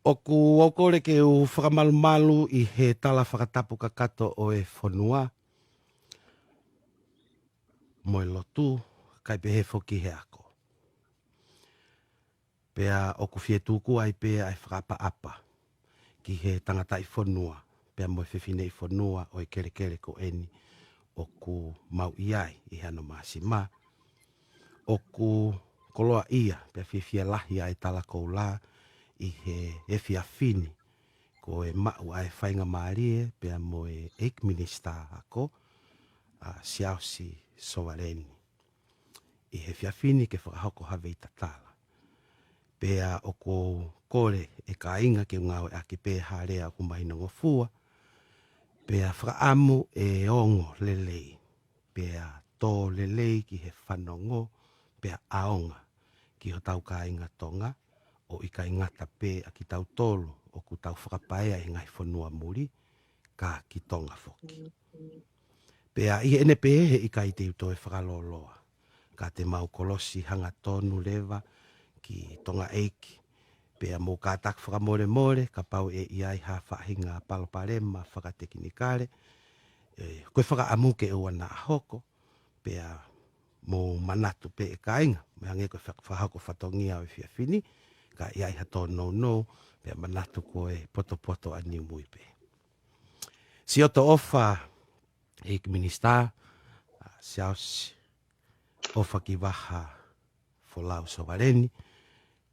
Oku okole ke u whakamalu I he tala whakatapu kakato o e whanua. Moe lotu, kai pe he whoki he ako. Pea oku fietuku ai pea ai whakapa-apa ki he tangata I whanua. Pea moe whiwhine I whanua o e kere ko eni oku MUIMUI'I I hano MASIVA. Oku koloa ia, pea whiwhia lahi ai tala KOULA I he whiawhini. Ko e mau ai whainga maarie, pea mo e MINISITA ako, siausi sowareni. I he whiawhini ke whakahoko hawe I TALA. Pea o ko kore e kainga ke ngau e ake pē harea ku mahina ngofua. Pea FAKA'AMUA e ongo Lelei. Pea tō Lelei ki he whanongo, pea aonga ki ho tau kainga Tonga, o IKAI ngata pē a ki tau tolu. O ku tau whakapaea I ngai whanua muri, ka ki Tonga whoki. Pea I ene pē he IKAI te uto e whakaloloa. Ka te mau kolosi hanga tonu lewa ki Tonga eiki. Pea mō ka tak whakamore KAPAU e iai ha whahinga palopalema whakatekinikare. Koe FAKA'AMUA ke ua na hoko. Pea mō manatu pē e kainga. Mea nge koe whahako whatongia o e whiawhini. Ka iai ha tō no. Pea manatu koe poto a MUIMUI'I. Si oto ofa e MINISITA, siausi ofa ki waha folau sowareni.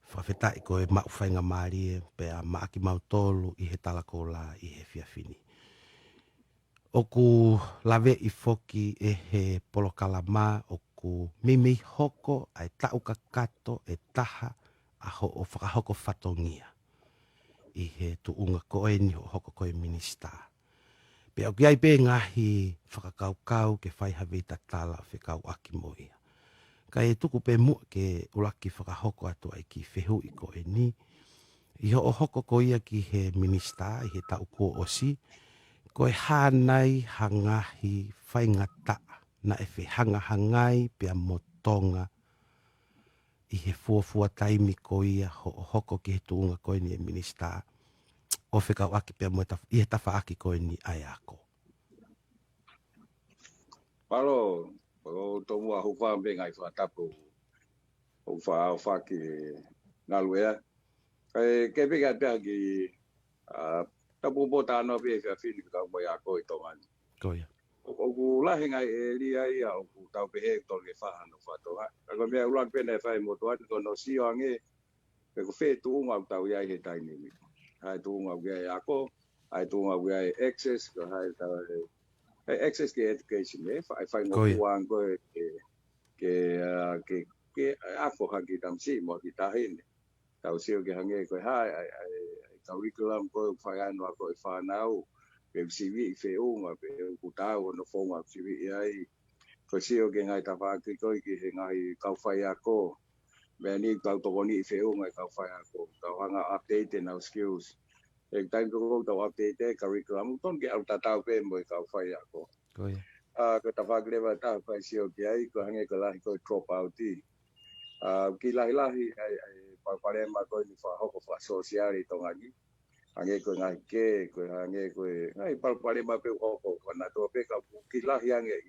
Whawhetai koe mau whainga maarie, pea maaki mau tolu I he tala KOULA I he whiawhini. Oku lawe I foki e he polokalama, oku mimi hoko ai tau kakato e taha aho o whakahoko whatongia. I he tuunga koe ni ho hoko koe MINISITA. Pea o ki ai pē ngahi whakakaukau ke whaihawe I TALA FE'OHUA'I moia. Ka e tuku pē mua ke ulaki whakahoko atu ai ki whehui koe ni. I ho hoko ko ia ki he MINISITA I he tau ko osi. Koe hānai hangahi whaingata na e whehanga hangai pea mo Tonga. I he fuafua taimi ko ia ho hoko ki he tuunga koe ni e MINISITA. O FE'OHUA'I pea mo I he tawhaaki koe ni ai ako. Palo, o tomua hufa bengai whatapu. Hufa whaki ngaluea. Ke pika pia ki tapu bota no pia whiawhini KAUMU'A Ako I Tonga. Koia. O ku lahi ngai e lia ia o ku tau pehe tolke whahano whatonga. Ako mea ulang pena e whai motuan kono sio ange. Pe ko whe tuunga o tau iai he tainimi. Hai tuunga o iai ako. Hai tuunga o iai access. Hai tau access ke education e. Whai ngopuang koe ke ako haki tamsi mo ki tahine. Tau sio ke hange koe hai curriculum koe whai anu ako e whanau. Pe CV I FE'OHUA'I pe kutau no fonga CV ai ko sio ke ngai tawhaki koe ki he ngai KAUFAIAKO me ni tau TOKONI'I FE'OHUA'I KAUFAIAKO tau hanga update now skills e time ko tau update curriculum ton ke au tatau pe mo KAUFAIAKO Koia. ko tawhaki lewa tau ko sio ke ai ko hange ko lahi ko drop out ki lahi ai parema ko ni hoko fa social I Tonga ni hange ko ngai ke ko hange ko ngai palpale ma pe hoko na to pe ka ki lahi hange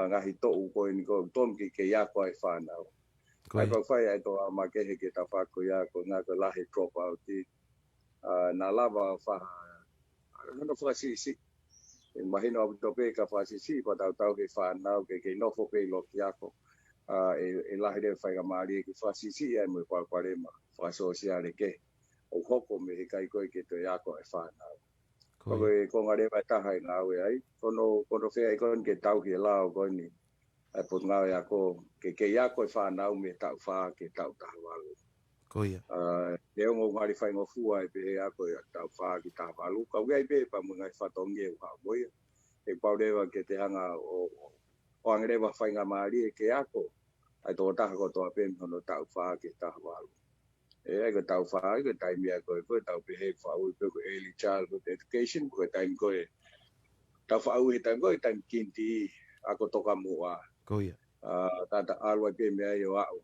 ngai to ko ni ko Tongi ke ya ko ai whanau ai ko fai ai to ma ke he ke ta fa ko ya ko na ko lahi drop out na lava fa no fa si imagino to pe ka fa si pa tau ke whanau ke no fo pe loki ako e lahi de fai ga mari ke fa si ai mo palpale ma fa social ke o hoko me he kai koe ke te ako e whanau. Koe ko ngare vai taha I ngāwe ai. Kono whea I koe ke tau ki e lao koe ni. Ai Potungaue Ako ke ako e whanau me tau whaa ke tau taha walu. Koia. Te ongo ngari whai ngofua e pe he ako e tau whaa ki taha walu. Kau gai pe pa mungai whatongi e uha moia. E paurewa ke te hanga o angerewa whai ngā maari e ke ako. Ai tō taha ko toa pe mhono tau whaa ke taha walu. E ko tau whai, ko tai mea koe tau pehe whau I ko early childhood education, ko tai koe tau whau he tai koe tai kinti ako toka mua. Koia. Tata alwa pe mea I o au.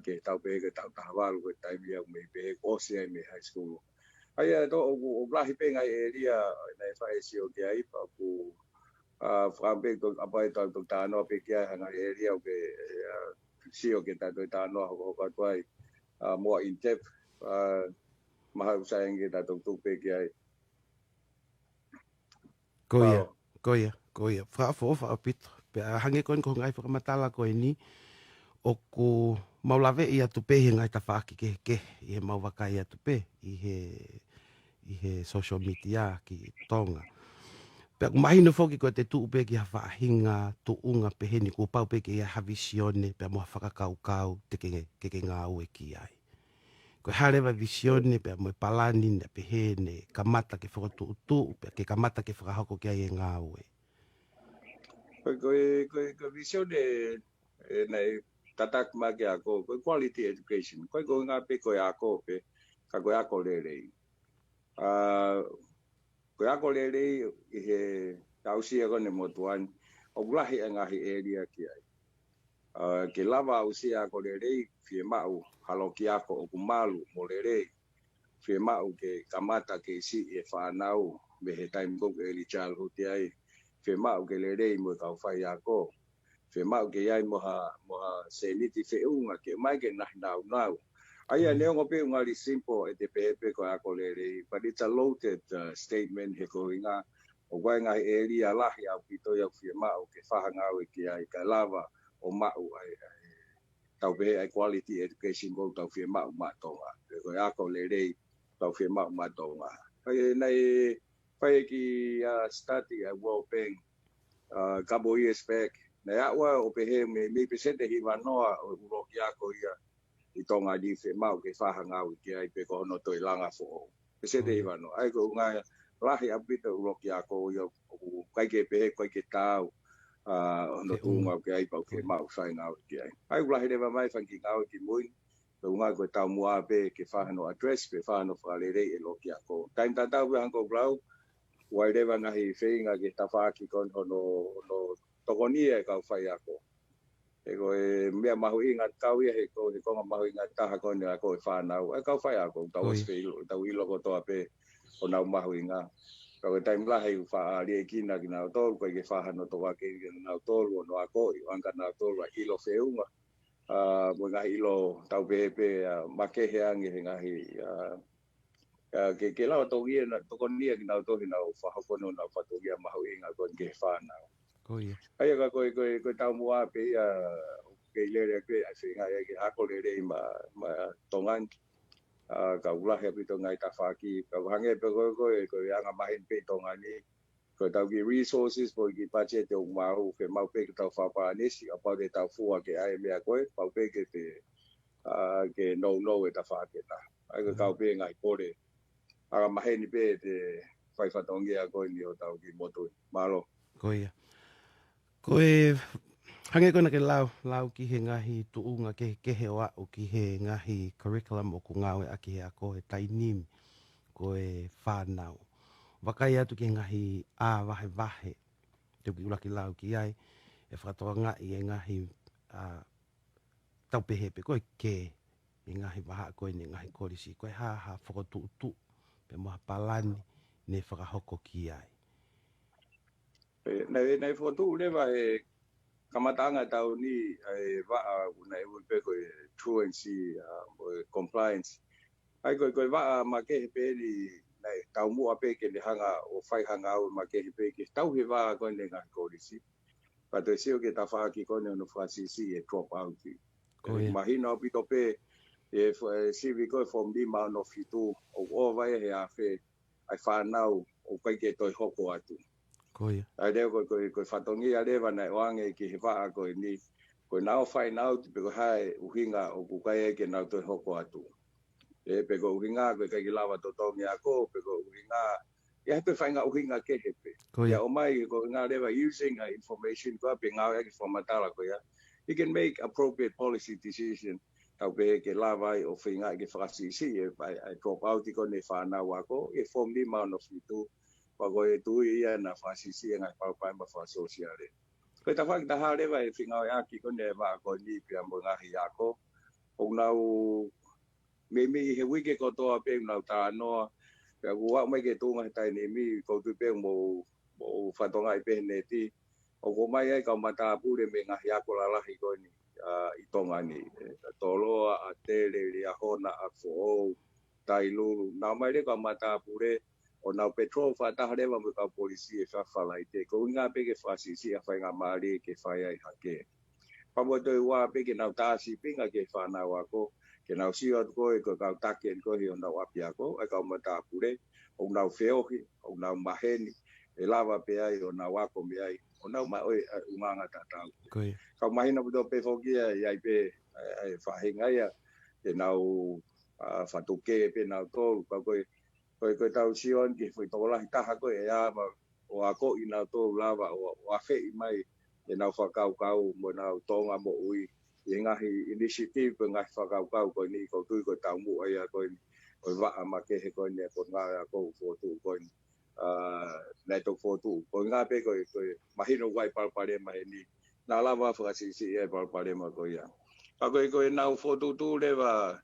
ke TAUPE ke TALITALI ke taimia me pe osia me high school. Ai to o lahi pe ngai area na fai sio ke ai pa ku Frambe to apa to tano pe ke ngai area ke sio ke ta to tano ho ka toi more in depth mahal sayang ke ta to TUPE ke ai. Koia. Fa pito. Pe hange kon ko ngai whakamatala ko ni o ku maulawe ia TUPE he ngai ta whaaki ke i he mauwaka ia TUPE i he social media ki Tonga. Pe aku mahino foki ko te TUPE ki ha whaahinga tuunga pe heni ku pau pe ki ia ha visione pe moa whakakaukau te ke ngā ue ki ai. Ko harewa visione pe mo palani ne pe hene kamata ke whakatuutu pe ke kamata ke whakahoko ki ai e ngā ue. Ko visione nei tatak magi ako ko quality education ko ngā pe ko ako pe ka ko ako lelei ko ako lelei I he tausia ko ne motuan o glahi ngahi area ki ai ke lava usia ko lelei Fiema'u haloki ako o kumalu mo lelei Fiema'u ke kamata ke si e whanau me he time ko early childhood ai Fiema'u ke lelei mo ka faiako Fiema'u ke ai moha seniti FE'OHUA'I ke mai ke nau. Aya neongo pe ngali simple e te pepe ko ako lelei, but it's a loaded statement he ko inga o wai ngai area lahi au pito ya Fiema'u ke whahangau ke ai ka lava o ma'u ai TAUPE ai quality education ko tau Fiema'u ma Tonga. Ko ako lelei tau Fiema'u ma Tonga. Pai nei pai ki study at World Bank couple years back. Na awa o pehe me presente hi wanoa o loki ako ia I Tonga di Fiema'u ke whahangau ki ai pe ko no toi langa fo. Presente hi wanoa. Ai ko ngai lahi apita o loki ako ia o kai ke pehe kai ke tau no tunga ke ai pa Fiema'u whaingau ki ai. Ai lahi rewa mai whanki ngau ki mui. Ko ngai ko TAUMU'A pe ke whahano address pe whahano whakalelei e loki ako. Taim tatau pe hanko blau. Wai rewa ngahi whainga ke tawhaki kon no TOKONI'I e faiako. E ko e mea mahu inga kau ia he konga mahu inga taha kone ako e whanau. E faiako, tau aswhilo, tau iloko toa pe o nau mahu inga. Kau e taim lahi u whaaria I kina ki nau tolu, koe ke whahano toa ke nau tolu o no ako I wanga nau tolu a ilo wheunga. Mo ngahi ilo tau pepe makehe angi he ngahi ke lau TOKONI'I ki nau tohi nau whahakono nau whatogia mahu inga kon ke whanau. Ai ka ko TAUMU'A pe ke lere ke asinga ke ako lere ma tongan ka ulahe pito ngai tafaki ka hange pe ko anga mahin pe tongani ko tau ki resources po ki budget o mau ke mau pe tau fa nisi apa de tau fua ke ai me ko pau pe ke te ke no e tafaki ta ai ka pe ngai pore anga mahin pe te fai fatongi ako ni o tau ki motu malo Koe hange kona ke lau ki he ngahi tuunga ke he oa o ki he ngahi curriculum o ku ngawe aki he ako he tainimi ko e whanau. Wakai atu ki ngahi wahe te ki ulaki lau ki ai e whakatoa ngai e ngahi taupehepe koe ke e ngahi waha koe ni ngahi korisi koe ha whakotuutu pe moha palani ne whakahoko ki ai. Nei fotu lewa e kamatanga tau ni e waa una e pe ko truancy compliance ai ko waa ma ke pe ni nei TAUMU'A pe ke le hanga o fai hanga o ma ke pe ke tau he waa ko ne ngai ko risi pa te sio ke ta fa ki ko ne no fasisi e drop out imagino pito pe e civic ko from di ma no fitu o vai he a fe ai fa nau o kai ke toi hoko atu ai deo ko whatongi a rewa nei oange ki he waa ko ni ko nao find out pe ko hai uhinga o kukai ke nau toi hoko atu e pe ko uhinga ko kai lawa Potungaue Ako pe ko uhinga e pe whainga uhinga ke hepe ya o mai ko nga rewa using information ko pe ngau e ki whamatala ko ya you can make appropriate policy decision tau pe ke lawa o whainga ke whakasisi e drop out ko ne whanau ako e form ni mau no fitu ko e tui ia na fasisi ngai paupai ma fa sociale ko ta fa ta hare vai finga ya ki ko ne va ko ni pia mo ngahi ako o nau me he wike ko toa pe nau ta noa pe wa mai ke tunga tai ni mi ko tu pe mo fatonga pe neti o ko mai ai ka mata pure me nga ya ko la hi ko ni I Tonga ni toloa a tele le a hona a fo tai lulu na mai le ka mata pure o na petrol fa ta hare mo ka polisi e fa fala ite ko nga pe ke fa si a fa nga mali ke fa ai hake pa mo to wa pe ke na ta si pinga ke fa na wa ko ke na si o ko ko ka ta ke ko hi na wa pia ko e ka mata pure o na feohi o na maheni e lava pe ai o na wa ko me ai o na ma o umanga ta ta ka mai na do pe fo ki ai pe ai fa hinga ia e na o fa to ke pe na to ka ko tau si on ki foi to la ta ha ko e a o ako I na to lava o a fe I mai e na FAKA'AMUA mo na Tonga mo ui e ngahi initiative ngahi FAKA'AMUA ko ni ko tu ko TAUMU'A ia ko va ama ke he ko ni ko nga ko fo tu ko na to fo tu ko nga pe ko mahino wai par pare mai ni na lava fa si e par pare ma ko ia ka ko na fo tu le va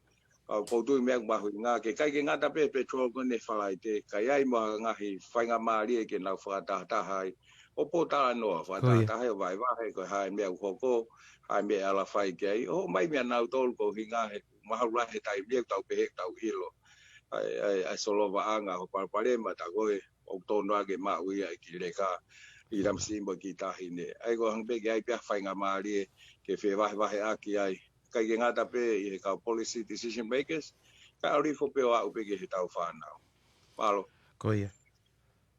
ko tu me ma nga ke kai ke nga ta pe petrol ko ne fa te kai ai ma ngahi fa nga mali ke na fa ta hai o po ta no fa ta hai vai ko hai me ko hai me ala fai ke o mai me na to ko hinga he ma la he tai me tau pe tau hilo ai solo va anga o pare ma ta ko o to no ke ma ui ai ki le ka I ram simbo ki ta hine ai ko hang pe ke ai pe fa nga mali ke fe va aki ai kai ke ngata pe I ka policy decision makers ka ori fo pe wa upe ke he tau whanau. Palo. Ko ia.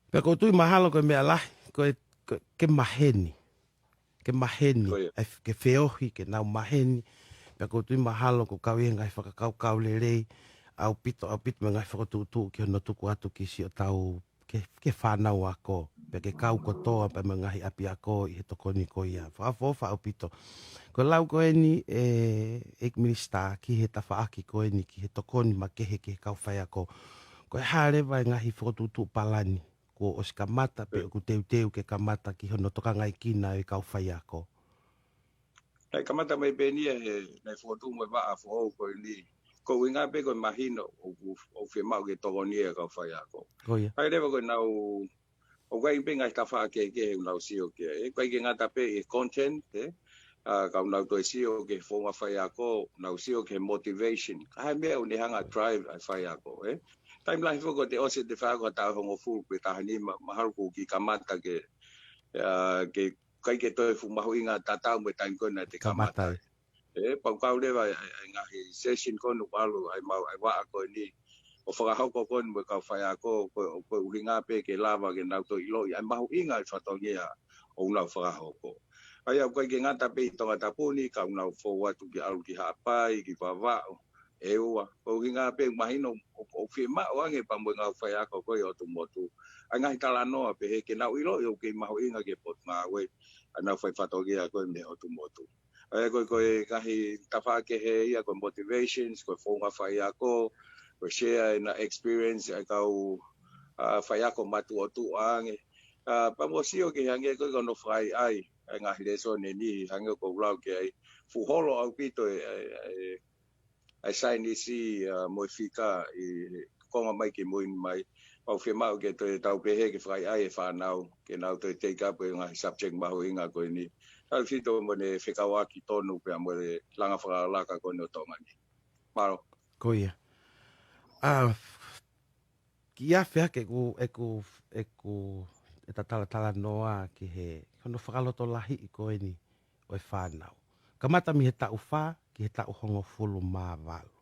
Pe ko tui mahalo ko me alahi, ko ke maheni. Ke maheni, ke feohi, ke nau maheni. Pe ko tui mahalo ko kau ia ngai whakakau lelei. Au pito me ngai whakatutu ki hono tuku atu ki si o tau ke whanau ako. Pe ke kau kotoa pe me ngahi api ako I he tokoni ko ia. Whaafofa au pito. Ko lau ko eni MINISITA ki he tawhaaki ko eni ki he tokoni ma kehe ki he kau faiako. Ko e harewa ngahi whakatutu palani. Ko o si kamata pe o ku teu ke kamata ki hono toka ngai kina e kau faiako. Ai kamata mai penia he nei fotu mo va a fo ko ni. Ko winga pe ko mahino o Fiema'u ke TOKONI'I ka faiako. Ai lewa ko nau o kai pe ngai ta fa ke nau sio ke e kai ke ngata pe e content ka nau to sio ke fo ma faiako nau sio ke motivation. Ai me o ni hanga drive ai faiako time life ko te ose te fa ko ta hongo fu pe ta ni mahal ku ki kamata ke kai ke to fu mahu inga tata mo time ko na te kamata pa ka le va nga session ko no palu ai mau ai wa ko ni o fa ha ko kon mo ka fa ya ko uhinga pe ke lava ke na to ilo ai mahu inga fa to ya o na fa ha ko ai ko ke ngata pe to ta puni ka na fo wa tu ki alu ki ha pai ki fa va eua ko hinga pe mahino o Fiema'u ange pa mo nga faiako ko o tu motu anga tala no pe he ke na ilo yo ke mahu inga ke Potungaue ana fai fatogia ko me o tu motu ai ko kahi tafa ke he ia ko motivations ko fonga faiako ko share na experience ka u faiako matu o tu ange pa mo sio ke hange ko no fai ai nga lesson ni hange ko lau ke ai fu holo au pito ai sai ni si mo fika I konga mai ke MUIMUI'I au Fiema'u ke to tau pehe ke fai ai fa nau ke nau to take up nga subject mahu inga ko ni au fito mo ne FEAKO'AKI tonu pe mo le langa fra la ka ko no Tonga ni malo ko ia ki a fea ke e tala noa ki he kono whakaloto lahi I ko eni o e whanau kamata mi he tau wha ki he tau hongo fulu mā walu.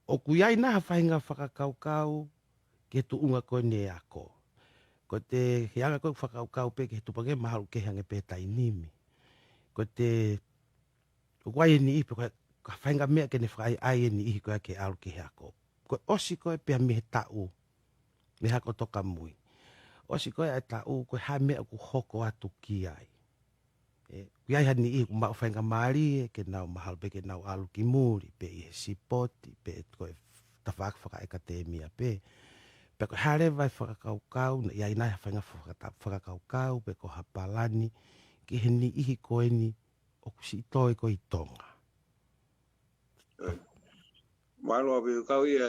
O kuiai na hawhainga whakakaukau ki he tuunga ko ne ako. Ko te hianga ko whakaukau pe ki he tupake maharu ke hange pe tai nimi. Ko te ukwai ni ipi ko whainga mea ke ne whakai ai ni ihi ko ke alu ki he ako. Ko osi ko e pia mi he tau me hako toka mui. Osi ko e tau ko ha mea ku hoko atu ki ai. Kuiai hani ihi ku mau whainga maari ke nau mahal pe ke nau alu ki muri pe I he sipoti pe ko e tawhaka whakaeka te mia pe. Pe ko hare vai whakakaukau na iai nai whainga whakakaukau pe ko hapalani ki he ni ihi ko eni o kusi toi ko I Tonga. Malo be kau ia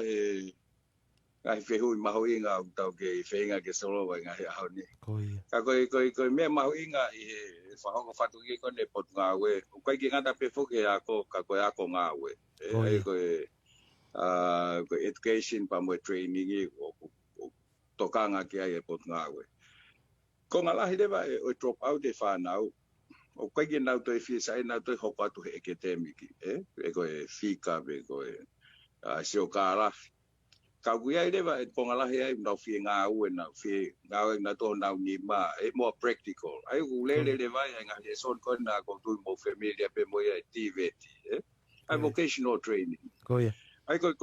ngai fehui mahoinga tau ke feinga ke solo wa ngai hauni. Ka koi me mahoinga I whahonga whatu ki kone Potungaue. Kai ki ngata pe foke ako ka koe ako ngawe. Ai koe education pa mo training o tokanga ki ai Potungaue. Ko ngalahi lewa o drop out whanau. O kai ki nau toi fisa ai nau toi hoko atu he academic. E koe fika be koe sio karafi. Ka kuia lewa ko ngalahi ai nau fie ngau na fie ngau na to nau ni ma more practical. Ai ku lele lewa ai ngahi son ko na ko tu mo familia pe mo ia TVT. Ai vocational training. Ai ko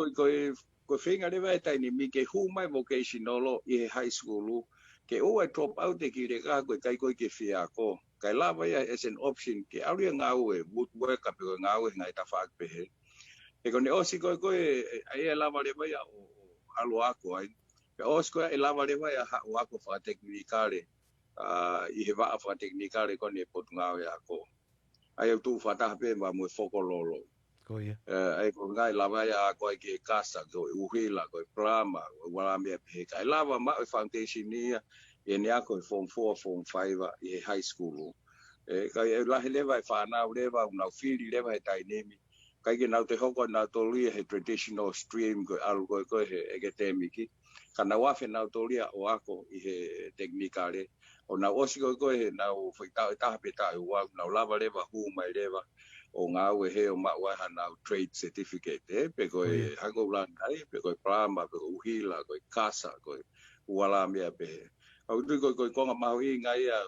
whenga lewa e taini mi ke hu mai vocational I high school ke o ai drop out e ki re ka koe kai koe ke faiako. Kai lava ia as an option ke auria ngau e woodwork a pe ngau e ngai ta whaak pehe. E kone osi koe ai e lava lewa ia o alo ako ai. Pe osi koe e lava lewa ia o ako wha teknikare. I he waa wha teknikare kone Potungaue Ako. Ai au tu whataha pe ma mui whokololo. Ai ko ngai lava ia ako ai ke kasa, koe uhila, koe plama, koe walamea pehe. Ai lava ma o foundation ia. E ni ako form 4, form 5 I high school. Kai e lahi lewa e whanau lewa, unau whiri lewa he tainemi. Kai ke nau te hoko nau tolia he traditional stream koe alu koe he academic. Ka nau afe nau tolia o ako I he teknikare. O nau osi koe he nau whaitau e taha pe tae ua, nau lava lewa humai lewa. O ngau e he o mauaha nau trade certificate. Pe koe hako ulanai, pe koe plama, pe koe uhila, koe kasa, koe ualamea pehe. Au tui koe konga mahui ngai a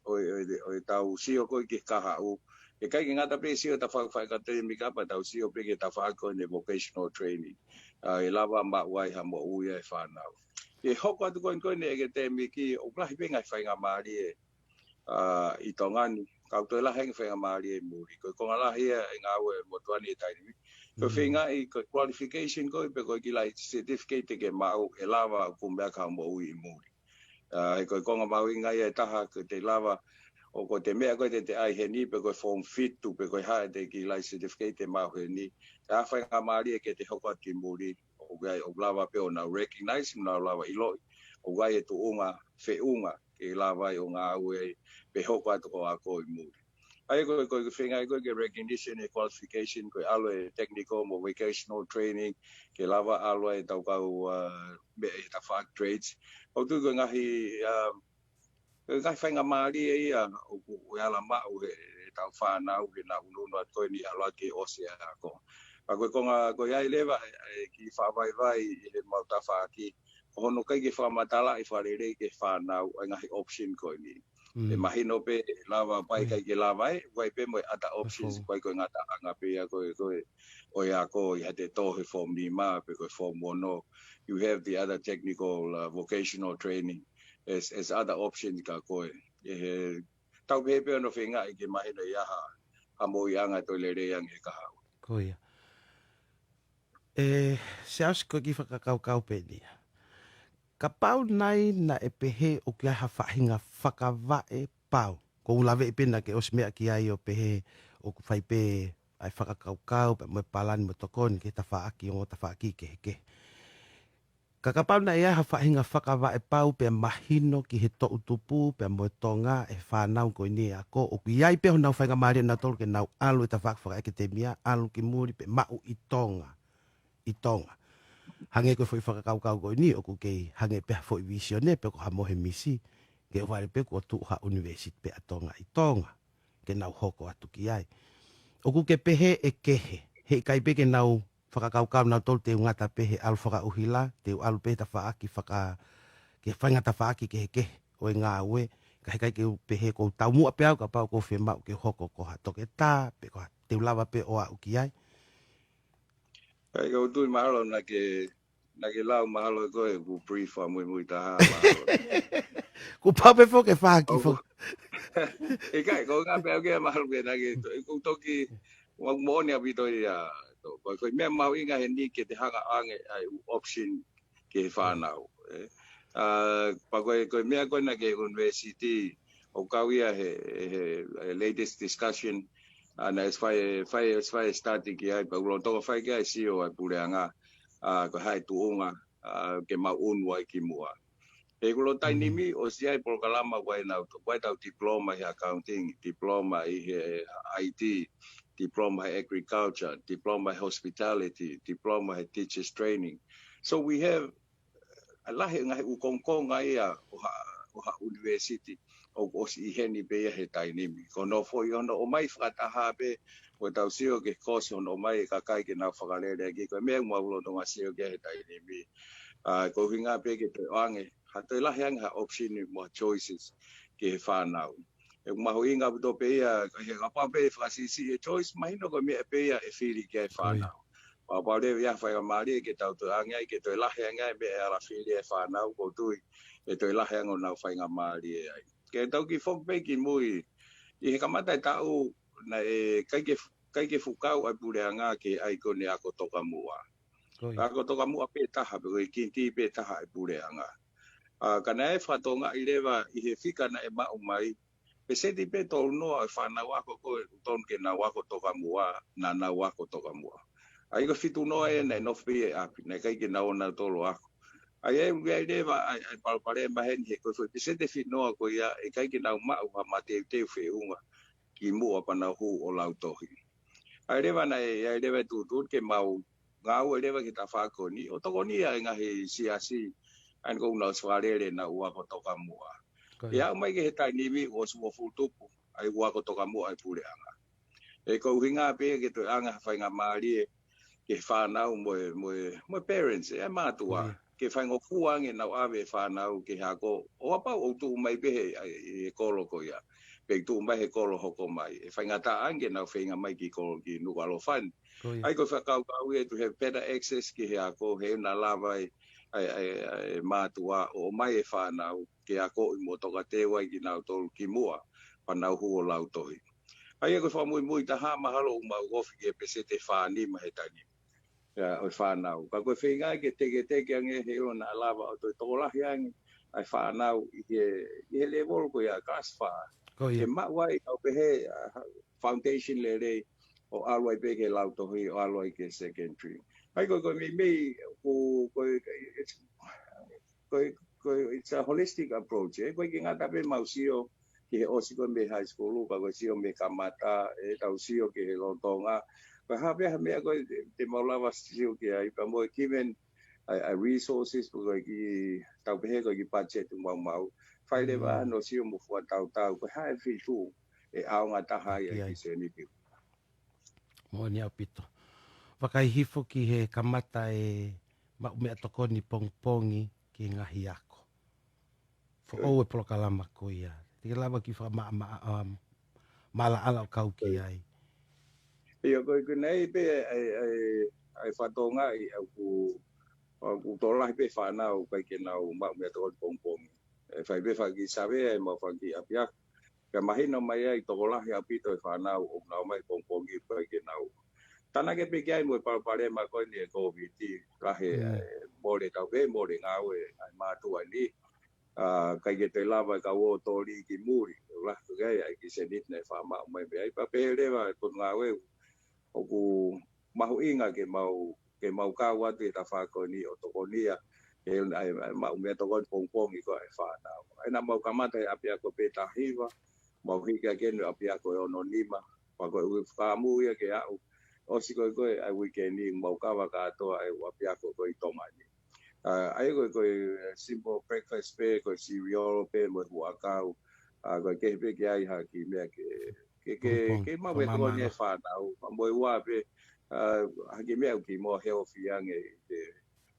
o tau sio koe ke KAPAU. E kai ki ngata pe sio ta whakatei mika pa tau sio pe ke ta whako ne vocational training. E lava ma wai ha mo uia e whanau. E hoko atu koe ne e ke te miki o plahi pe ngai whainga maari e I tongani. Kau toi la hengi whainga maari e muri. Koe konga lahi e ngā ue mo tuani e taini. Koe whainga I koe qualification koe pe koe ki lai certificate ke mau e lava kumbea ka mo ui I muri. E koe konga maui ngai e taha ko te lava o ko te mea koe te ai he ni pe koe form fit tu pe koe hae te ki lai certificate te mau he ni. Te hawhai ngā maari e ke te hoko ati muri o gai o lava pe o nau recognize nau lava iloi. O gai e tu unga fe'unga ke lava o ngā ue pe hoko atu o ako I muri. Ai koe whengai koe ke recognition e qualification koe alo e technical mo vocational training ke lava alo e tau kau me e ta whaak trades. O tu koe ngahi whainga maari e ia o ala mau e tau whanau ke na ununu at koe ni alo ke ose ako. A koe konga koe ai lewa ki whawaiwai I he mauta whaaki. Hono kai ke whamatala I wharere ke whanau ai ngahi option koe ni. E mahino pe lava pai kai ke lava e wai pe mo ata options koe koe ngata anga pe a koe o ako I hate tohe form 5 pe koe form 1. You have the other technical vocational training as other options ka koe. Tau pepe no whenga I ke mahino I aha ha mo I anga to Lelei ang e kahau. Koia. Se aus koe ki whakakaukau pe nia. Ka pau nai na e pehe o kia ha whahinga whakawae pau. Ko ulawe I pena ke os mea ki ai o pehe o ku whai pe ai whakakaukau pe mo palani mo tokoni ke ta whaaki o ta whaaki ke heke. Ka pau na e ha whahinga whakawae pau pe mahino ki he to utupu pe mo Tonga e whanau ko ni ako o ki ai pe ho nau whainga maari na tolu ke nau alu e ta whaak ke te mia alu ki muri pe mau I Tonga. Hange ko foi whakakaukau ko ni o ku kei hange pe foi VISONE pe ko ha mohe misi ke o wale pe ko tu ha university pe Tonga I Tonga ke nau hoko atu ki ai o ku ke pehe e kehe he kai pe ke nau whakakaukau nau tolu te ungata pehe alu whakauhila te alu pe ta whaaki ke whaingata whaaki ke heke o e ngā ue ka he kai ke pehe ko TAUMU'A pe au ka pau ko Fiema'u ke hoko ko ha toke tā pe ko te ulawa pe o au ki ai. Ai ko tui mahalo na ke lau mahalo koe ku brief a MUIMUI'I taha mahalo. Ku pau pe fo ke whaaki fo. E kai ko ngā pēo ke mahalo ke na ke ku toki wang mooni a bito ia. Koe mea mau inga he ni ke te hanga ange ai option ke whanau. Pa koe mea koe na ke university o kau ia he latest discussion ana fai stati ki ai pa ulo tonga fai ki ai sio ai puleanga ko hai tuunga ke MUIMUI'I ki mua e ulo tai nimi o si ai kalama wai tau diploma i accounting diploma i IT diploma in agriculture diploma in hospitality diploma in teachers training so we have alahe ngai u kongkonga ia o university o si heni be he tai nimi kono foi ono o mai fataha be o tau sio ke koso no mai ka kai ke na fakalele ki ko me mo ulo no sio ke he tai nimi ko hinga be ke te ange ha te la hang ha option mo choices ke fa now e ma ho inga to pe ia he ka pa be fa si choice mai no ko me pe ia e fili ke fa now pa le ya fa mari ke tau to ange ke to la hanga be ala fili e fa now ko tu e to la hanga na fa nga mari ai ke tau ki fok pe ki mui i kamata tau na e kai ke fukau ai puleanga ke ai ko ne ako tokamua ako tokamua pe taha pe ki ti pe taha ai puleanga kana e fatonga i lewa i he fika na e mau mai pe se ti pe to no ai fa na wako ko ton ke na wako tokamua na wako tokamua ai ko fitu no e na no fi api na kai ke na ona tolo ako ai e lewa ai palpare ma hen he ko pe se te fi no ko ia e kai ke na ma ma te FE'OHUA'I ki mua pana hu o lautohi. Ai rewa nei, ai rewa tūtūt ke mau ngau e rewa ki ta whakoni. O TOKONI'I ai ngahi siasi, ai kou nau swarere na ua ko tokamua. E au mai ke he tai niwi o suo futupu, ai ua ko tokamua ai pureanga. E kou hinga pe ke to anga whainga maari ke whanau mo parents, e mātua. Ke whaingo fuange nau awe whanau ke hako. O apau o tu mai pehe e kolo ko ia. Pe tu mai he kolo hoko mai e whaingata ange nau whainga mai ki kolo ki nukalo whan ai ko whakau e to have better access ki he ako he na lava ai mātua o mai e whanau ke ako i mo toka te wai ki nau tolu ki mua panau hu o lautohi ai ko whamui taha mahalo umau gofi ke pese te whani ma he tani o whanau ka koe whainga ke teke ange he o na lava o toi tokolahi ange ai whanau i he level ko ia kaswha ke mawai au pehe foundation Lelei o alwai pe ke lautohi o alwai ke secondary. Ai ko me it's a holistic approach. Ko ki ngata pe mausio ki he osi ko me high school ko sio me kamata e tau sio ke he Tonga. Ko ha pe me ko te maulawa sio ke ai pa mo given resources ko ki tau pehe ko ki budget mau fai le va no si mo fu tau ko ha fi tu e au nga taha ia ki seniti mo ni apito pakai hifo ki he kamata e ma me tokoni pongpongi ki ngahi ako fo o e kalama ko ia te lava ki fa mala ala kau ki ai ia ko nei pe ai fatonga i ku tola pe fa na o kai ke na o ma me tokoni pongpongi fai be fa ki sabe mo fa ki apia ka mahino mai ai tokola ya pito e fa na o na mai pongpongi pa ke na o tana ke pe ai mo pa pare ma ko ni ko viti ka he mole ta ve mole nga o ai ma tu ani kai ke te lava ka o tori ki muri la ko ai ki senit ne fa ma mai be ai pa pe le va ko nga o ku mahu inga ke mau ka wa te ta fa ko ni o TOKONI'I e ai ma me to kon pong ko e fa na ai na mau kamata apia ko peta hiva mau hika ke no apia ko no nima pa ko FAKA'AMUA ke au o si ko ai weekend ni mau ka wa ka to ai apia ko i Tonga ni ai ko simple breakfast pe ko cereal pe mo wa ka ko ke pe ke ai ha ki me ke ma we ko ni fa na mo wa pe ha ki me ki mo healthy ang e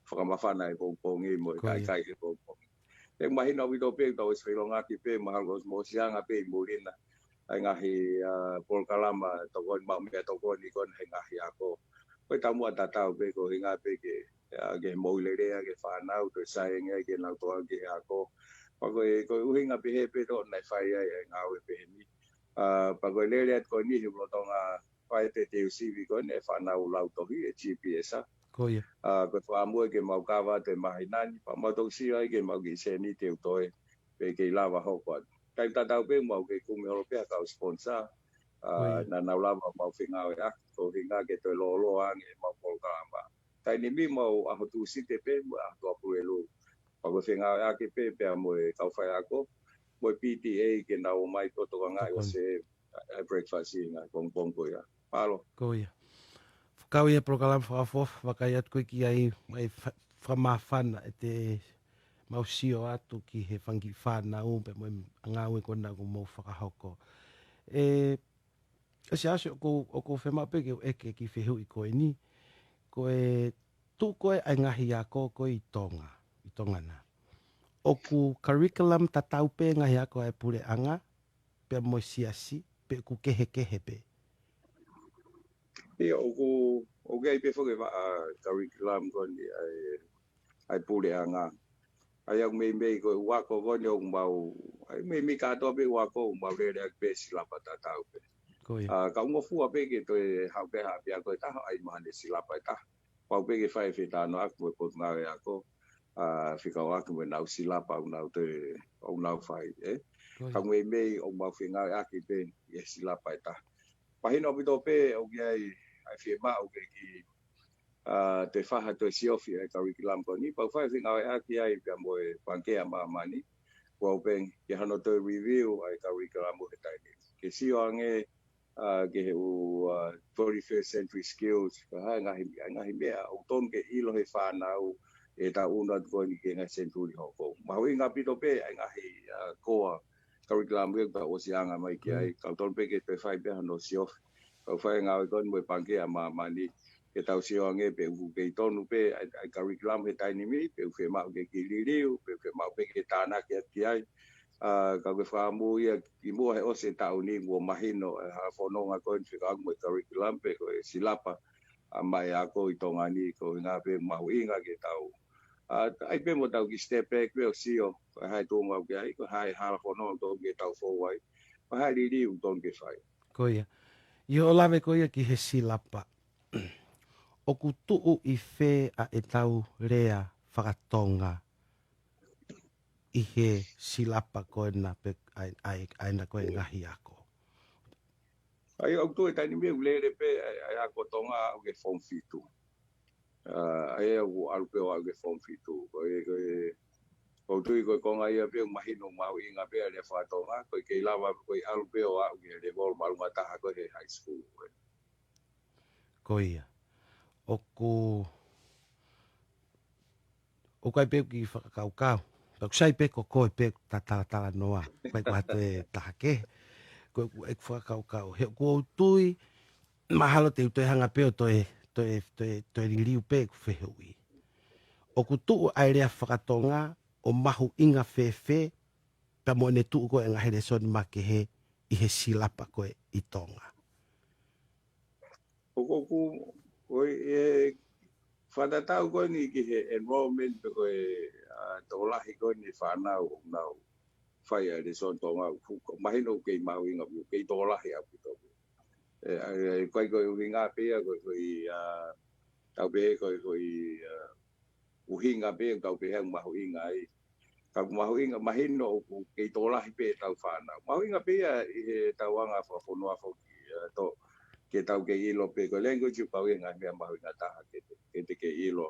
whakamawhana e pongpongi mo e kai ke pongpongi. E mahina wito pe tau e swilonga ki pe mahalo mo sianga pe i murina. Ai ngahi polkalama tokoni mau mea tokoni kon he ngahi ako. Koe tamua tatau pe ko hinga pe ke moulerea ke whanau to saenga ke nautoa ke ako. Pakoe uhinga pe he pe to nai whai ai ngau e pe ni. Pakoe lelea ko ni hi blotonga whai te te usivi kon e whanau lautohi e GPS-a. Ko ia. Ko FAKA'AMUA ke mau kawa te mahinani, pa mau tau si ai ke mau ki seni te utoe, pe ke lava hoko. Kai tatau pe mau ke kume holo pea kau sponsor, na naulama mau Fiema'u ko hinga ke to lolo ang mau polkama tai ni mi mau a tu site pe a to apuelo pa ko Fiema'u ke pe mo faiako mo PTA ke na o mai Potungaue Ako se breakfast inga pong ko ya palo ko ia kau ia program fof vakaiat ko ki ai mai famafana te mausio atu ki he fangi fana umpe mo ngawe ko na ko mo fakahoko ese aso ko fema pe ke ki fehu I ko ni ko tu ko ai ngahi ako ko I Tonga na oku curriculum TAUPE ngahi ako ai pule anga pe mo siasi pe ku kehe pe oku ai pe fo ke curriculum ko ni ai pule anga ai ang me ko wako ko ni mau ai me ka to pe wako mau le pe silapa TAUPE ka ngo fu pe ke to ha pe ha pia ko ta ai mane silapa ta pa pe ke fai fita no aku po Potungaue Ako FEAKO'AKI mo na silapa na te o na fai ka me o mau Fiema'u aki pe silapa ta pa hino pito pe o ai Fiema'u ke ki te faha to siofi curriculum ko ni pa fai Fiema'u aki ai pe mo panke ama mani ko pe ke hano to review ai curriculum mo tai ke sio ange ke u 21st century skills ka ngahi mea o tonge ilo he whanau ETAU na ko ni ke ngai century hoko mau inga pito pe ngahi koa curriculum ko o sianga mai ki ai ka ton pe ke te fai pe hano siof ka fai nga ko mo pange ama mani ke tau sio ange pe u ke tonu pe ai curriculum he tai ni mi pe u Fiema'u ke ki liliu pe Fiema'u pe ke tana ke ai ka ke FAKA'AMUA I mua he o se tau ni ngua mahino ha whanonga ko in FEAKO'AKI curriculum pe ko silapa mai ako I Tonga ni ko ngā pe mahu inga ke tau ai pe mo tau ki step back pe o sio ko hai tōnga ke ai ko hai hala whanonga tō ke tau fōwai ko hai lili tōn ke whai ko ia I o lawe ko ia ki he silapa o ku tuu I a ETAU rea whakatonga I he silapa ko na pe ai na ko ngahi ako ai au tu tai ni me ulere pe ai ako tonga o ke form fitu ai au alpe o ke form fitu ko tu ko ngai pe mahino mau inga pe le fa tonga ko ke lava ko alpe o ke le bol mal mata ko he high school ko ia o kai pe ki whakakaukau Pau sai pe ko pe tala noa pe ko te tahake ko e whakaukau he ko tui mahalo te hanga pe to liu pe ko fehui o ku tu ai rea whakatonga o mahu inga fe pe mo ne tu ko nga hele son ma ke he I he silapa ko I Tonga ko whatatau ko ni ki he enrollment ko tolahi ko ni whanau nau whai a son tonga mahino ke mau inga ke tolahi a pito kai ko hinga pe ko tau pe ko uhinga pe tau pe hang mahu inga ai ka mahu inga mahino ke tolahi pe tau whanau mahu inga pe he tauanga whafonua to ke tau ke ilo pe ko language pa nga me mahu inga taha ke ilo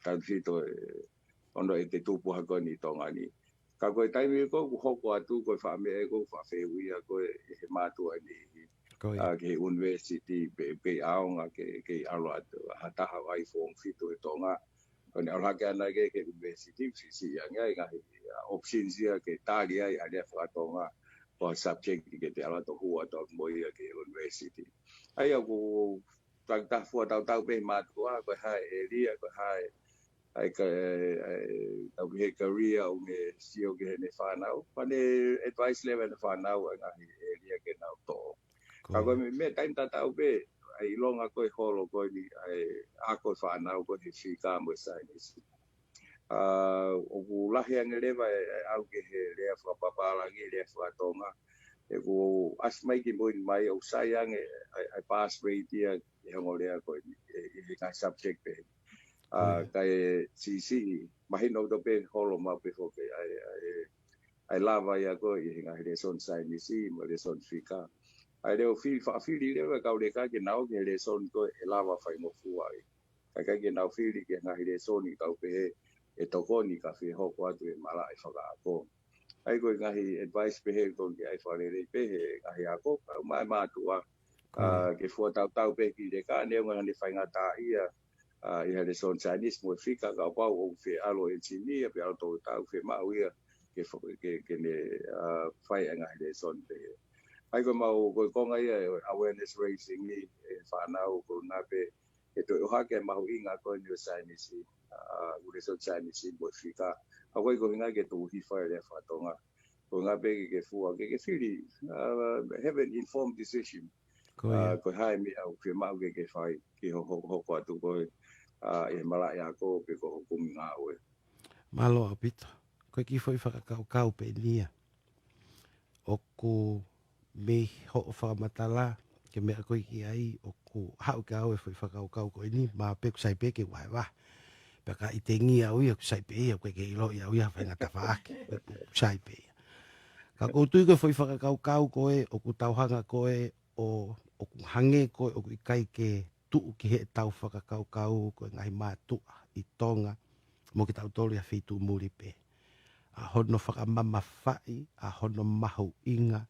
tau fito ono te tupu hako ni Tonga ni ka koe taimi ko hoko atu ko whame ko whawhewi ko he mātua ni ke university pe aonga ke alo atu hataha wai form fito Tonga ko ni alhake ana ke university si ngai options ia ke tali ai ale whakatonga o subject ke te ala to hua to moi ke university ai aku tak fu tau pe mātua ko hai area ko hai ka au he career o me sio ke ne whanau pane advice level whanau ngahi area ke nau to ka ko me time tau pe ai longa ko holo ko ni ai ako whanau ko ni fika mo science o lahi angeleva au ke he rea whapapala ki rea whatonga e ko asmai ki moi mai o sayang ai pass rate ia e ngolea ko i ka subject pe kai si mahino do pe holo ma pe ho ai lava ia ko i nga le son sai ni si mo le son fika ai leo fili leo ka le ka ke nau ke le son ko e lava fai mo fuai ka ke nau fili ke na le son i tau pe e tokoni ka fi ho kwa tu mala e whakaako ai ko ngahi advice pe he ko ke ai whalele pe he ngahi ako mai matua ke fua tau pe ki le ka ne ngani fai ngata ia i le son Chinese mo fika ka pa o fe alo engineer pe auto tau Fiema'u ia ke ne fai ngahi le son pe ai ko mau ko konga ia awareness raising ni whanau ko nape e to ha ke mau inga ko ni Chinese ure so Chinese mo fika ai ko inga ke tu hi fa le fa tonga ko ngape ke fu ke fili have an informed decision ko hai mi au Fiema'u ke fai ki ho ko atu ko e mala ya ko pe ko ko nga we malo apito ko ki foi whakakau pe nia o ku me ho whakamatala ke mea koe ki ai o ku hau ke au e foi whakakau ko ini ma pe ku sai pe ke wai wah pe ka i te ngia ui ku sai pe ia koe ke ilo ia ui hawha ngata whaake ku sai pe ia ka koutu ko foi whakakau koe o ku tauhanga koe o ku hange koe o ku ikai ke tuu ki he tau whakakau koe ngai mātua i Tonga mo ki tau tolu a whitu muri pe a hono whakamama whai a hono mahu inga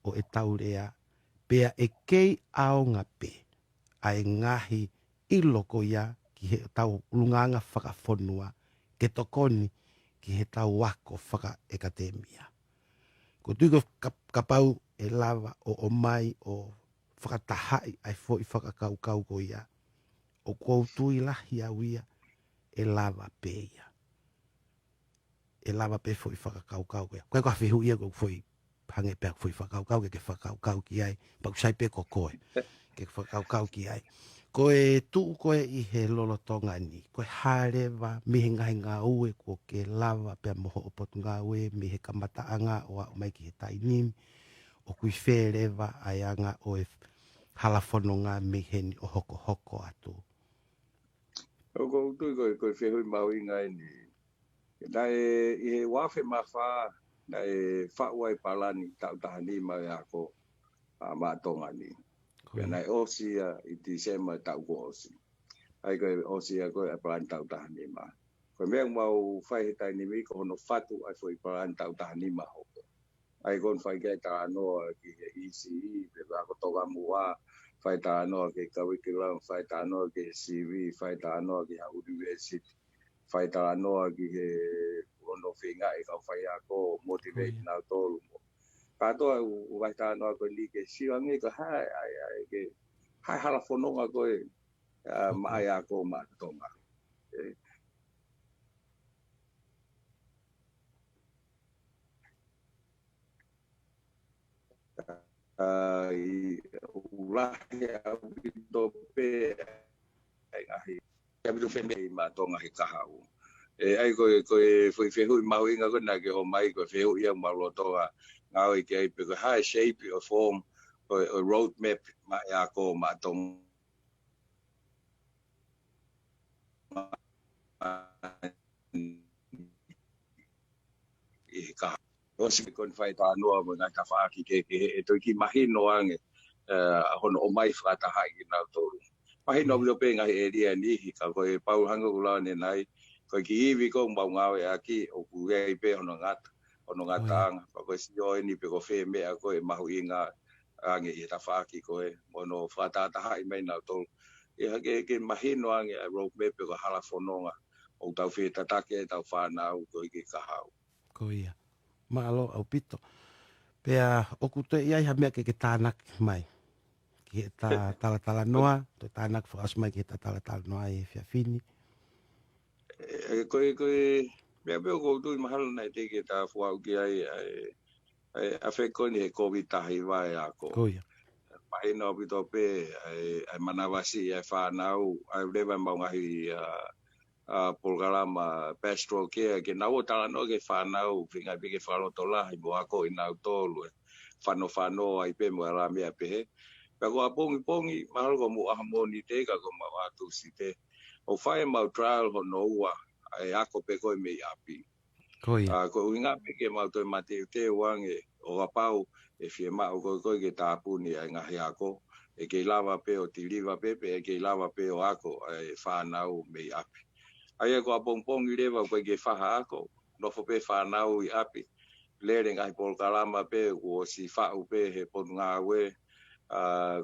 o e tau rea pea e kei aonga pe a e ngahi i loko ia ki he tau lunganga whakafonua ke tokoni ki he tau wako whaka ekatemia. Ko tuiko kapau e lava o mai o whakatahai ai fo i whakakau ko ia o koutui lahi au ia e lava pe ia. E lava pe foi whakakau ko ia. Koe ka whihu ia ko foi hange pe foi whakakau ke whakakau ki ai. Pau sai pe ko koe ke whakakau ki ai. Koe tuu koe i he lolotonga ni. Koe harewa mihe ngahi ngā ue ko ke lava pe moho o Potungaue mihe kamataanga o a mai ki he tainimi. O kui wherewa ai anga o e halafono ngā mihe ni o hoko hoko atu. o ko tu ko fe mau inga ni dai e wafe mafa dai fa wai palani ta tahani mai ako ma tonga ni na osia i December ta ko osi ai ko osia ko plan ta tahani ma ko me mau fai ta ni mi ko no fatu ai foi plan ta tahani ma ho ai kon fai ke ta no ki ECE pe ba ko toga mua fai ta no ke curriculum fai ta no ke CV fai ta no ke university fai ta no ki he ono finga e ka fai ako motivate na to ka to vai ta no ko li ke si angi ko hai ai ke hai hala fono ko mai ako ma tonga i ulahi a TUPE ai ngahi ya bidu fende ma tonga he kahau ai ko foi fehu mau inga ko na ke ho mai ko fehu ia malo toa ngau ke ai pe ko high shape or form or road map ma ya ko ma tonga i ka o si kon fai ta no mo na ka fa ki ke e to ki mahino ange hono o mai fra ta hai na to mahino bi pe nga e dia ni ka ko e pau hanga ula ne nai ko ki vi ko mbau nga e aki o ku e pe hono ngata pa ko si o ni pe ko fe me ko e mahu inga ange e ta fa ki ko e mono fra ta hai mai na to e ke mahino ange a rope me pe ko hala fononga o tau fe ta ke tau fa na ko ki ka hau ko ia malo au pito pea o ku te ia ha mea ke tānak mai ki ta tala noa to tānak fo mai ki ta tala noa e fia fini ko me ko tu mahal na te ke ta fo au ki ai a fe ko ni COVID tahi vai ako ko ia mai no bi to pe ai manawasi ai fa nau ai leva mau ngahi programa pastoral care ke nau tala no ke fa nau finga bi ke fa lo tola i bo ako i nau tolu fano ai pe mo la me pe pe ko pongi mahal ko mo harmoni te ka ko ma atu si te o fai mau trial ho no wa ai ako pe ko me api ko ia ko inga pe ke mau to mate te wange o apau Fiema'u ko ke tāpuni ai ngahi ako e ke lava pe o tiliva pepe e ke lava pe o ako e whanau me i api. Ai ko apongpongi lewa ko ke whaha ako nofo pe whanau i api. Lere ngahi polkalama pe o si whau pe he Potungaue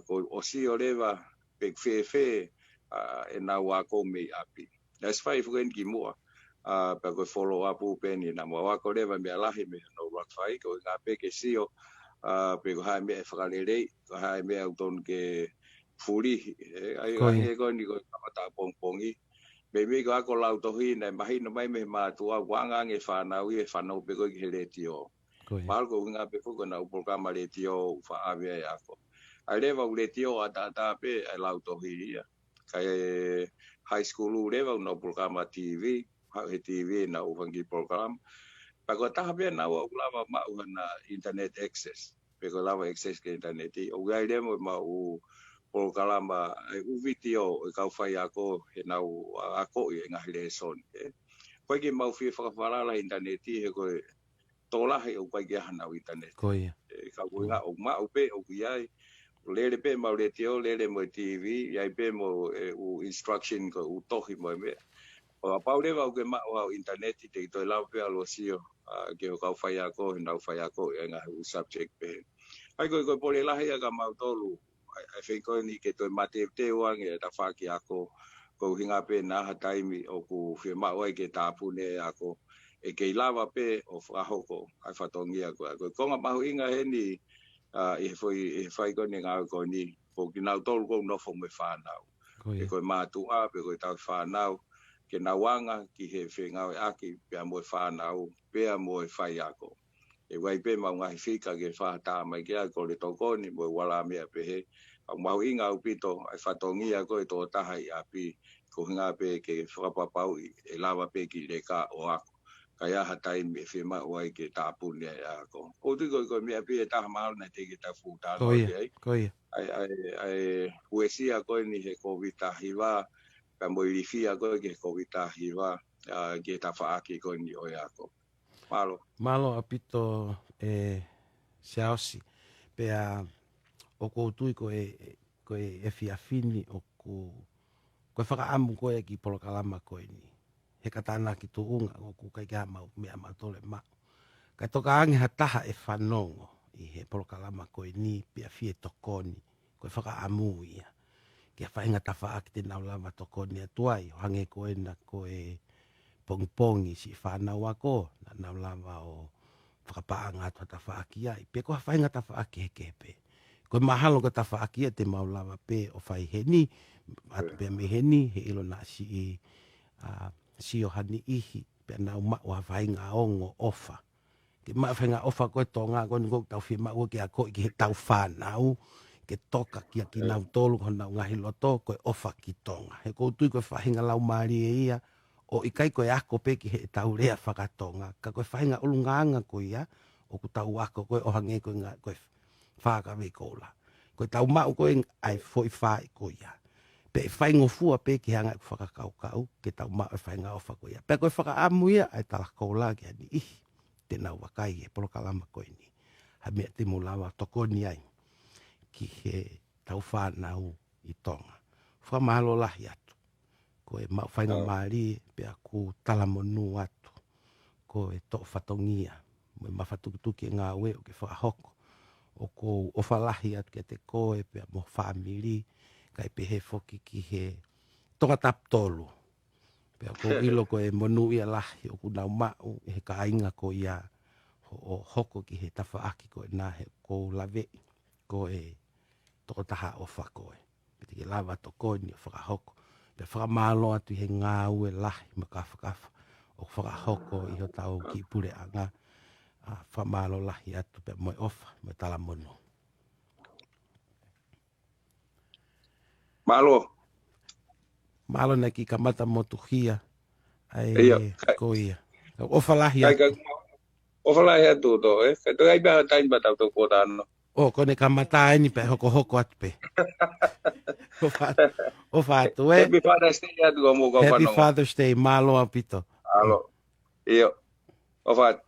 ko o si o lewa pe whewhe e nau ako me i api. Nas whai fuken ki mua. Pa ko follow up pe ni na mua ako lewa me alahi me no rock whai ko ngā pe ke sio pe ko hai me FAKALELE ko hai me au ton ke furi ai ko ni ko kamata pongpongi me ko ako lau tohi na mahi no mai me matua wanga nge whanau e whanau pe ko ke le tio mal ko nga pe ko na programa le tio fa ave ako ai leva le tio ata pe lau tohi kai high school leva no programa TV he TV na uvangi program Pako tahape na wa lava ma na internet access. Peko lava access ke internet. O gai demo ma u por kalama u video e kau faiako he na u ako e ngahi le son. Koe ki mau fi whakawharala internet he koe tola he o koe ki hana u internet. Koe. Kau nga o ma u pe o kiai. Lele pe mau le tio lele mo TV. Iai pe mo u instruction ko u tohi mo me. O pau lewa o ke ma o internet te to lau pe alo sio. Ke o kau faiako he nau faiako e ngahi u subject pe. Ai koe pole lahi aga mau tolu. Ai whenko ni ke toi mate te wang e ta whaki ako. Ko hinga pe na ha taimi o ku Fiema'u ai ke tāpune ako. E ke lava pe o whahoko ai whatongi ako. Konga mahu inga he ni i he whaiko ni ngau ko ni. Ko ki nau tolu ko nofo me whanau. E koe mātua pe koe tau whanau. Ke nawanga ki he whengau e aki pia moe whanau, pia moe whaiako. E wai pe mau ngahi whika ke whahata mai kia ko le tokoni moe wala mea pe he. Au mahu inga upito ai whatongi ako e tō taha i api ko hinga pe ke whakapapau e lava pe ki le ka o ako. Kai aha taimi e Fiema'u ai ke tāpuni ai ako. O tiko ko mea pe e taha mahal na te ke ta whūtalo. Koia. Ai huesia koe ni he COVID-19 ka moirifia ko ke COVID hiwa ke ta faaki ko ni o yako malo apito siaosi pe o ko tui ko e fiafini o ko whakaamu ko e ki polokalama ko ni he katana ki tuunga o ku kai ka mau me ama tole ma ka toka ange hataha e whanongo i he polokalama ko ni pe fie tokoni ko whakaamu ia ke whainga ta whaaki te nau lava tokoni atuai o hange ko e na ko e pongpongi si whanau ako na nau lava o whakapaanga atua ta whaaki ai pe ko whainga ta whaaki he kepe ko mahalo ko ta whaaki te mau lava pe o whai heni atu pe me heni he ilo na si si o hani ihi pe nau mao ha whainga ongo ofa ke maa whainga ofa ko e tonga ko ni ko tau Fiema'u ke ako ki he tau whanau ke toka ki nau tolu ko nau ngahi loto ko ofa ki tonga. He koutu ko whahinga lau maari e ia o ikai ko e ako pe ki he tau rea whakatonga. Ka ko whahinga ulungaanga ko ia o ku tau ako ko e ohange ko ngā ko e whakawe KOULA. Ko e tau mau ko e ai foi whae ko ia. Pe e whaingo fua pe ki hanga ko whakakaukau ke tau mau e whainga ofa ko ia. Pe ko e FAKA'AMUA ai tala KOULA ki ani ihi te nau wakai e polokalama ko ini. Ha mea te mulawa TOKONI'I. Ki he tau whanau i Tonga. Whamahalo lahi atu. Ko e mau whainga maari pe aku talamonu atu. Ko e tō whatongia. Mo e mawhatukutuki e ngā ue o ke whakahoko. O ko o whalahi atu ke te koe pe mo whamiri. Kai pe he whoki ki he tonga tap tolu. Pe ako ilo ko e monu ia lahi o ku nau mau e he kainga ko ia. O hoko ki he tawhaaki ko e nā he ko lave. Ko e toko taha o whakoe. Pete ke lava tokoni o whakahoko. Pe whakamalo atu he ngā ue lahi makawhakawa. O whakahoko i ho tau ki pure anga. Whamalo lahi atu pe moe ofa, moe tala mono. Malo. Malo na ki kamata motuhia. Ai ko ia. Ofa lahi atu. Ofa lahi atu to e. Kai toi ai beha tain batau to kotano. O kone kamata ni pe hoko atu pe. O fatu e. Happy Father's Day atu mo ko Happy Father's Day malo apito. Alo. Iyo. O fatu.